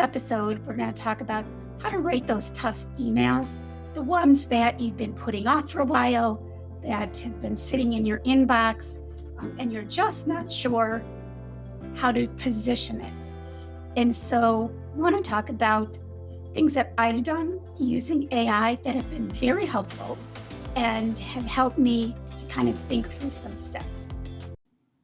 episode, we're going to talk about how to write those tough emails, the ones that you've been putting off for a while, that have been sitting in your inbox, and you're just not sure how to position it. And so I want to talk about things that I've done using AI that have been very helpful and have helped me to kind of think through some steps.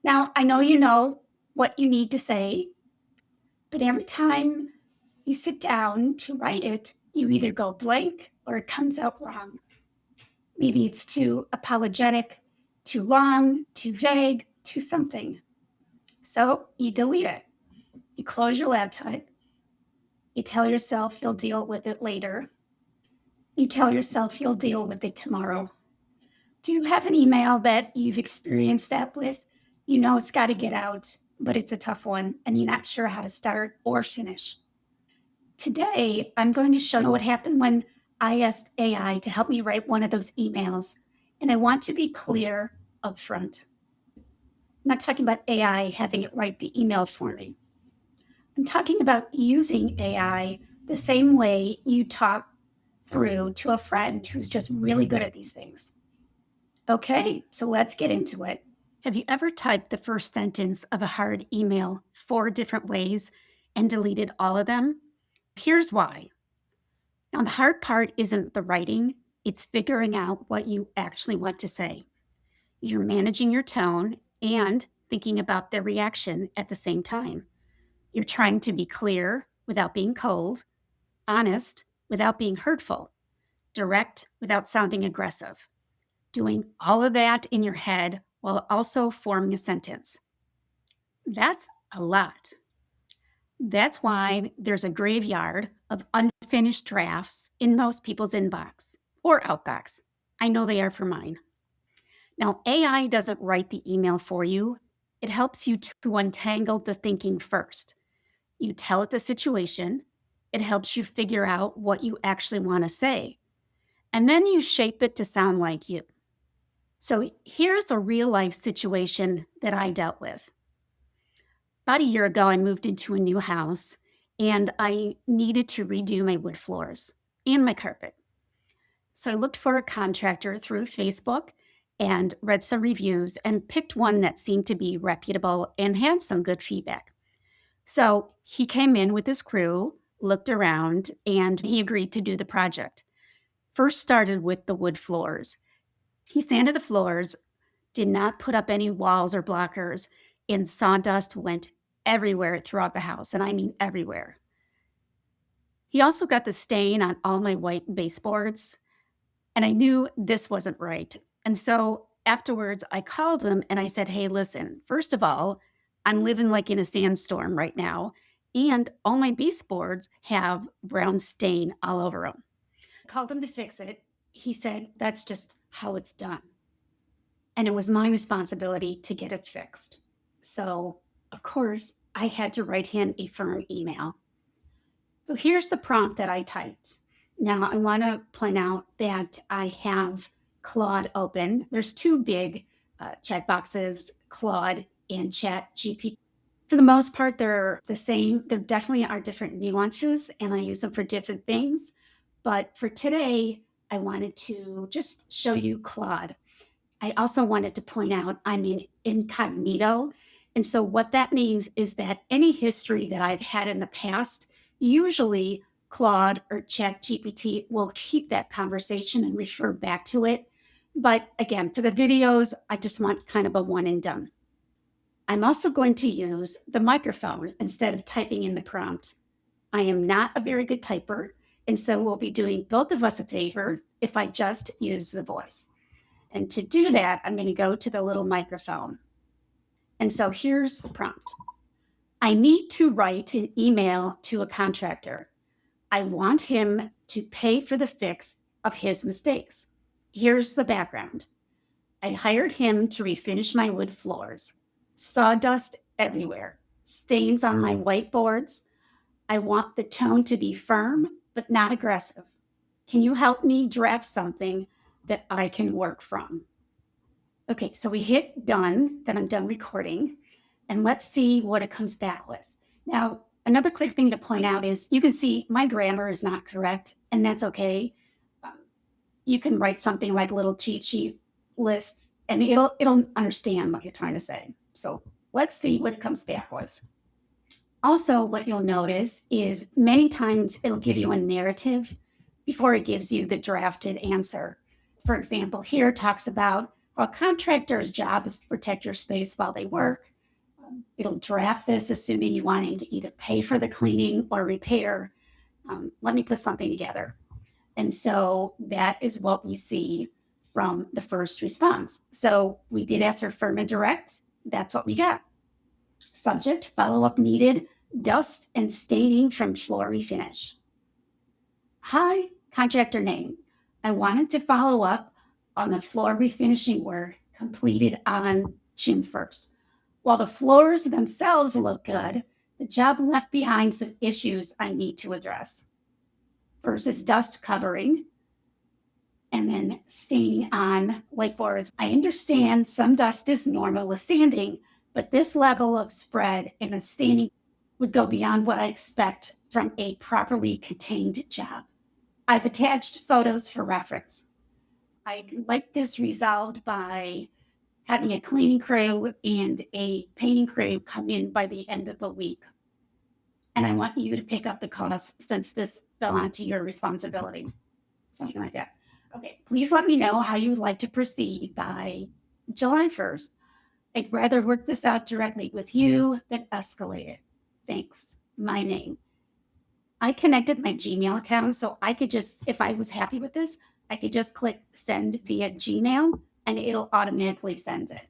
Now, I know you know what you need to say, but every time you sit down to write it, you either go blank or it comes out wrong. Maybe it's too apologetic, too long, too vague, too something. So you delete it. You close your laptop. You tell yourself you'll deal with it later. You tell yourself you'll deal with it tomorrow. Do you have an email that you've experienced that with? You know it's got to get out, but it's a tough one and you're not sure how to start or finish. Today, I'm going to show you what happened when I asked AI to help me write one of those emails, and I want to be clear up front. I'm not talking about AI having it write the email for me. I'm talking about using AI the same way you talk through to a friend who's just really good at these things. Okay, so let's get into it. Have you ever typed the first sentence of a hard email 4 different ways and deleted all of them? Here's why. Now, the hard part isn't the writing, it's figuring out what you actually want to say. You're managing your tone and thinking about their reaction at the same time. You're trying to be clear without being cold, honest without being hurtful, direct without sounding aggressive. Doing all of that in your head while also forming a sentence. That's a lot. That's why there's a graveyard of unfinished drafts in most people's inbox or outbox. I know they are for mine. Now, AI doesn't write the email for you. It helps you to untangle the thinking first. You tell it the situation. It helps you figure out what you actually want to say. And then you shape it to sound like you. So here's a real life situation that I dealt with. About a year ago, I moved into a new house and I needed to redo my wood floors and my carpet. So I looked for a contractor through Facebook and read some reviews and picked one that seemed to be reputable and had some good feedback. So he came in with his crew, looked around, and he agreed to do the project. First started with the wood floors. He sanded the floors, did not put up any walls or blockers, and sawdust went everywhere throughout the house, and I mean everywhere. He also got the stain on all my white baseboards, and I knew this wasn't right. And so afterwards, I called him and I said, hey, listen, first of all, I'm living like in a sandstorm right now, and all my baseboards have brown stain all over them. I called him to fix it. He said, that's just how it's done. And it was my responsibility to get it fixed. So, of course, I had to write him a firm email. So here's the prompt that I typed. Now, I want to point out that I have Claude open. There's 2 big chat boxes, Claude and ChatGPT. For the most part, they're the same. There definitely are different nuances, and I use them for different things. But for today, I wanted to just show you Claude. I also wanted to point out I'm in incognito. And so what that means is that any history that I've had in the past, usually Claude or ChatGPT will keep that conversation and refer back to it. But again, for the videos, I just want kind of a one and done. I'm also going to use the microphone instead of typing in the prompt. I am not a very good typer, and so we'll be doing both of us a favor if I just use the voice. And to do that, I'm going to go to the little microphone. And so here's the prompt. I need to write an email to a contractor. I want him to pay for the fix of his mistakes. Here's the background. I hired him to refinish my wood floors. Sawdust everywhere. Stains on my whiteboards. I want the tone to be firm, but not aggressive. Can you help me draft something that I can work from? Okay, so we hit done, then I'm done recording, and let's see what it comes back with. Now, Another quick thing to point out is you can see my grammar is not correct, and that's okay. Um, you can write something like little cheat sheet lists, and it'll understand what you're trying to say. So let's see what it comes back with. Also, what you'll notice is many times it'll give you a narrative before it gives you the drafted answer. For example, here it talks about a contractor's job is to protect your space while they work. It'll draft this assuming you want him to either pay for the cleaning or repair. Let me put something together. And so that is what we see from the first response. So we did ask for firm and direct. That's what we got. Subject, follow up needed, dust and staining from floor refinish. Hi, contractor name. I wanted to follow up on the floor refinishing work completed on June 1st. While the floors themselves look good, the job left behind some issues I need to address. First is dust covering, and then staining on whiteboards. I understand some dust is normal with sanding, but this level of spread and the staining would go beyond what I expect from a properly contained job. I've attached photos for reference. I'd like this resolved by having a cleaning crew and a painting crew come in by the end of the week. And I want you to pick up the costs since this fell onto your responsibility. Something like that. Okay, please let me know how you would like to proceed by July 1st. I'd rather work this out directly with you than escalate it. Thanks. My name. I connected my Gmail account so I could just, if I was happy with this, I could just click send via Gmail and it'll automatically send it.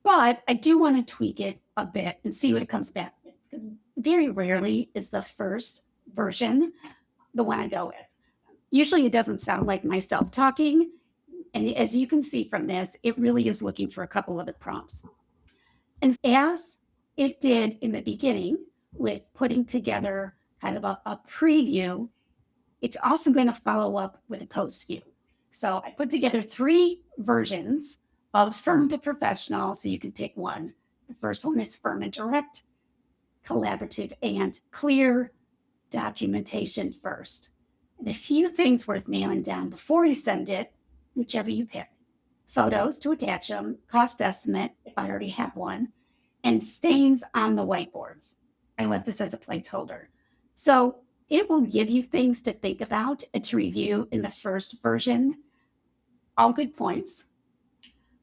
But I do want to tweak it a bit and see what it comes back with because very rarely is the first version the one I go with. Usually it doesn't sound like myself talking. And as you can see from this, it really is looking for a couple of the prompts. And as it did in the beginning with putting together kind of a preview, it's also going to follow up with a post view. So I put together 3 versions of firm to professional, so you can pick one. The first one is firm and direct, collaborative and clear, documentation first. And a few things worth nailing down before you send it, whichever you pick. Photos to attach them, cost estimate, if I already have one, and stains on the whiteboards. I left this as a placeholder. So it will give you things to think about and to review in the first version. All good points.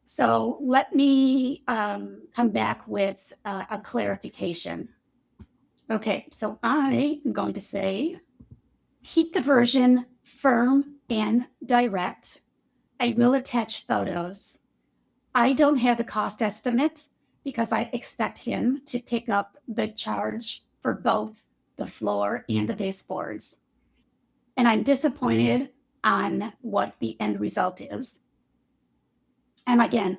So let me come back with a clarification. Okay, so I am going to say keep the version firm and direct. I will attach photos. I don't have the cost estimate because I expect him to pick up the charge for both the floor and the baseboards. And I'm disappointed on what the end result is. And again,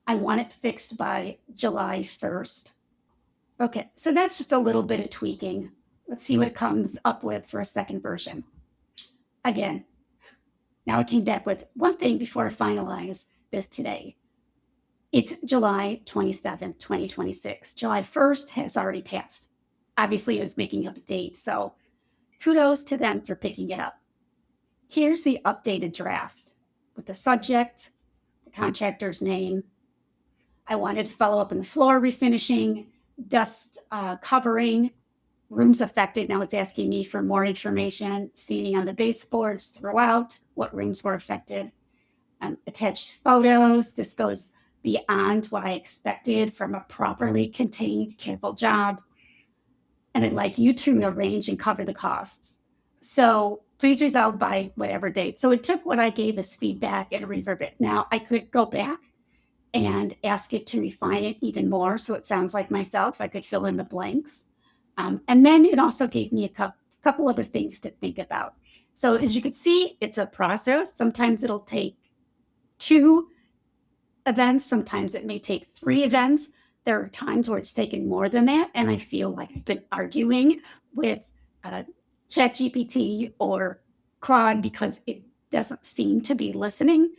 I want it fixed by July 1st. Okay, so that's just a little bit of tweaking. Let's see what it comes up with for a second version. Again, now I came back with one thing before I finalize this today. It's July 27th, 2026. July 1st has already passed. Obviously, it was making up a date, so kudos to them for picking it up. Here's the updated draft with the subject, the contractor's name. I wanted to follow up on the floor refinishing, dust covering, rooms affected. Now it's asking me for more information, seating on the baseboards throughout, what rooms were affected, attached photos. This goes beyond what I expected from a properly contained, careful job. And I'd like you to arrange and cover the costs. So please resolve by whatever date. So it took what I gave as feedback and reverb it. Now I could go back and ask it to refine it even more so it sounds like myself. I could fill in the blanks. And then it also gave me a couple other things to think about. So as you can see, it's a process. Sometimes it'll take 2 events. Sometimes it may take 3 events. There are times where it's taken more than that. And I feel like I've been arguing with ChatGPT or Claude because it doesn't seem to be listening.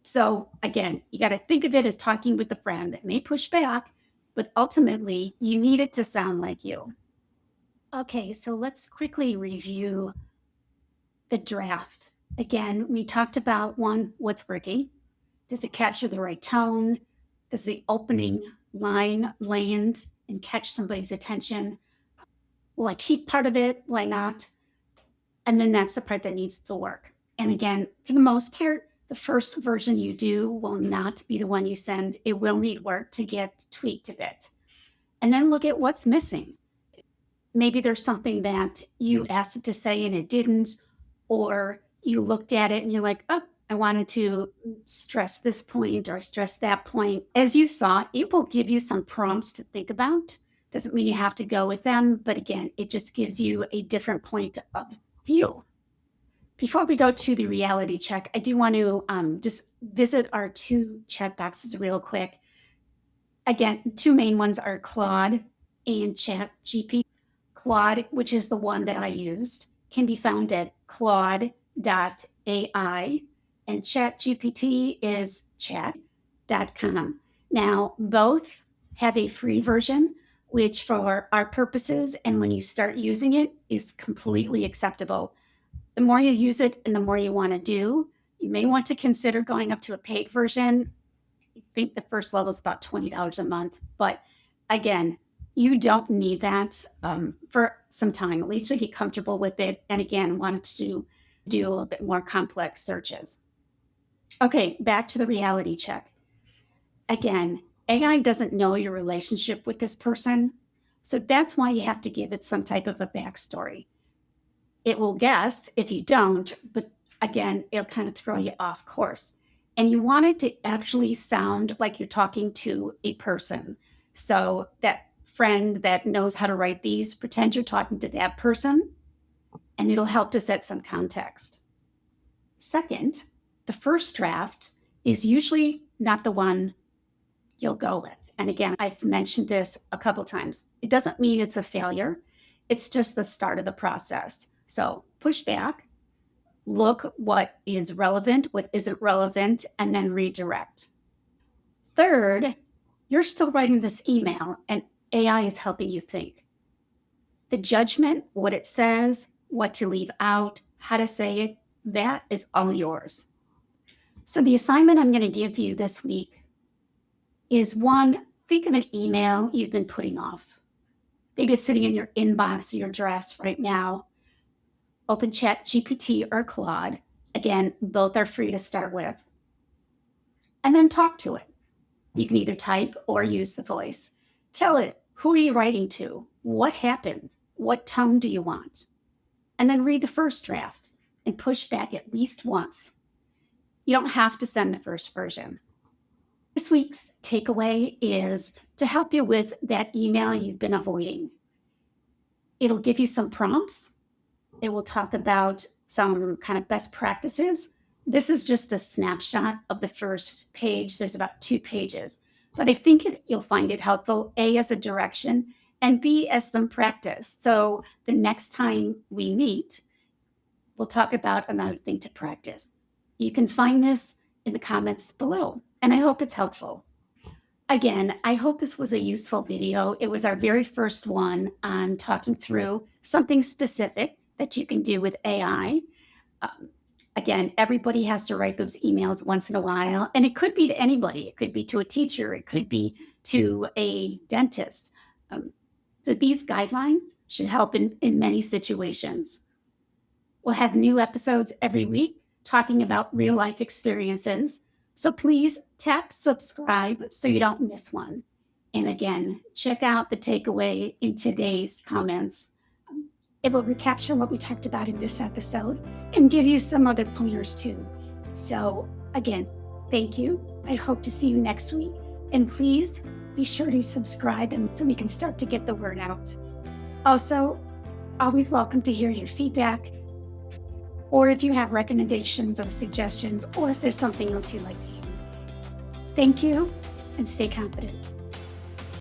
So again, you got to think of it as talking with a friend that may push back, but ultimately you need it to sound like you. Okay, so let's quickly review the draft. Again, we talked about one, what's working. Does it capture the right tone? Does the opening line land and catch somebody's attention? Will I keep part of it? Will I not? And then that's the part that needs the work. And again, for the most part, the first version you do will not be the one you send. It will need work to get tweaked a bit. And then look at what's missing. Maybe there's something that you asked it to say and it didn't, or you looked at it and you're like, oh, I wanted to stress this point or stress that point. As you saw, it will give you some prompts to think about. Doesn't mean you have to go with them, but again, it just gives you a different point of view. Before we go to the reality check, I do want to just visit our two check boxes real quick. Again, two main ones are Claude and ChatGPT. Claude, which is the one that I used, can be found at claude.ai, and ChatGPT is chat.com. Now, both have a free version, which for our purposes and when you start using it is completely acceptable. The more you use it and the more you want to do, you may want to consider going up to a paid version. I think the first level is about $20 a month. But again, you don't need that for some time. At least you get comfortable with it. And again, wanted to do a little bit more complex searches. Okay, back to the reality check. Again, AI doesn't know your relationship with this person. So that's why you have to give it some type of a backstory. It will guess if you don't, but again, it'll kind of throw you off course. And you want it to actually sound like you're talking to a person. So that friend that knows how to write these, pretend you're talking to that person, and it'll help to set some context. Second, the first draft is usually not the one you'll go with. And again, I've mentioned this a couple times. It doesn't mean it's a failure. It's just the start of the process. So push back, look what is relevant, what isn't relevant, and then redirect. Third, you're still writing this email and AI is helping you think. The judgment, what it says, what to leave out, how to say it, that is all yours. So the assignment I'm going to give you this week is one, think of an email you've been putting off. Maybe it's sitting in your inbox or your drafts right now. Open ChatGPT or Claude. Again, both are free to start with. And then talk to it. You can either type or use the voice. Tell it, who are you writing to? What happened? What tone do you want? And then read the first draft and push back at least once. You don't have to send the first version. This week's takeaway is to help you with that email you've been avoiding. It'll give you some prompts. It will talk about some kind of best practices. This is just a snapshot of the first page. There's about 2 pages, but I think you'll find it helpful, A, as a direction, and B, as some practice. So the next time we meet, we'll talk about another thing to practice. You can find this in the comments below, and I hope it's helpful. Again, I hope this was a useful video. It was our very first one on talking through something specific that you can do with AI. Again, everybody has to write those emails once in a while, and it could be to anybody. It could be to a teacher. It could be to a dentist. So these guidelines should help in many situations. We'll have new episodes every week talking about real life experiences. So please tap subscribe so you don't miss one. And again, check out the takeaway in today's comments. It will recapture what we talked about in this episode and give you some other pointers too. So again, thank you. I hope to see you next week. And please be sure to subscribe and so we can start to get the word out. Also, always welcome to hear your feedback, or if you have recommendations or suggestions, or if there's something else you'd like to hear. Thank you, and stay confident.